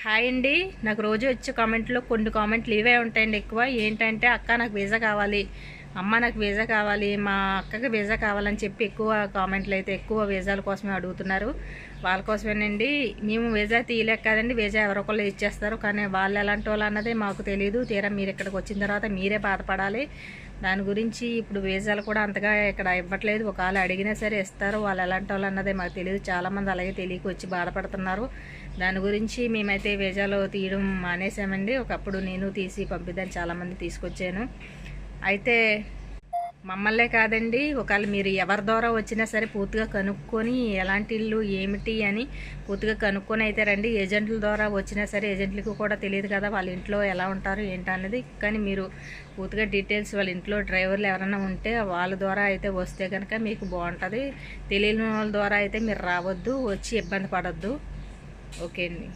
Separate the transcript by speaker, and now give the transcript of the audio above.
Speaker 1: Hi అండి. నాకు రోజు వచ్చే కామెంట్లో కొన్ని కామెంట్లు ఇవే ఉంటాయండి. ఎక్కువ ఏంటంటే, అక్క నాకు వీసా కావాలి, అమ్మ నాకు వీసా కావాలి, మా అక్కకి వీసా కావాలని చెప్పి ఎక్కువ కామెంట్లు అయితే ఎక్కువ వీసాల కోసమే అడుగుతున్నారు. వాళ్ళ కోసమేనండి. మేము వీసా తీయలేక కాదండి, వీసా ఎవరొకళ్ళు ఇచ్చేస్తారు, కానీ వాళ్ళు ఎలాంటి వాళ్ళు అన్నదే మాకు తెలియదు. తీరా మీరు ఇక్కడికి వచ్చిన తర్వాత మీరే బాధపడాలి. దాని గురించి ఇప్పుడు వీసాలు కూడా అంతగా ఇక్కడ ఇవ్వట్లేదు. ఒకవేళ అడిగినా సరే ఇస్తారు, వాళ్ళు ఎలాంటి వాళ్ళు అన్నదే మాకు తెలియదు. చాలామంది అలాగే తెలియక వచ్చి బాధపడుతున్నారు. దాని గురించి మేమైతే వీసాలు తీయడం మానేసామండి. ఒకప్పుడు నేను తీసి పంపిద్దాన్ని చాలామంది తీసుకొచ్చాను. అయితే మమ్మల్నే కాదండి, ఒకవేళ మీరు ఎవరి ద్వారా వచ్చినా సరే పూర్తిగా కనుక్కొని ఎలాంటి ఇల్లు ఏమిటి అని పూర్తిగా కనుక్కొని అయితే రండి. ఏజెంట్ల ద్వారా వచ్చినా సరే ఏజెంట్లకు కూడా తెలియదు కదా వాళ్ళ ఇంట్లో ఎలా ఉంటారు ఏంటనేది. కానీ మీరు పూర్తిగా డీటెయిల్స్ వాళ్ళ ఇంట్లో డ్రైవర్లు ఎవరైనా ఉంటే వాళ్ళ ద్వారా అయితే వస్తే కనుక మీకు బాగుంటుంది. తెలియని వాళ్ళ ద్వారా అయితే మీరు రావద్దు, వచ్చి ఇబ్బంది పడద్దు. ఓకే అండి.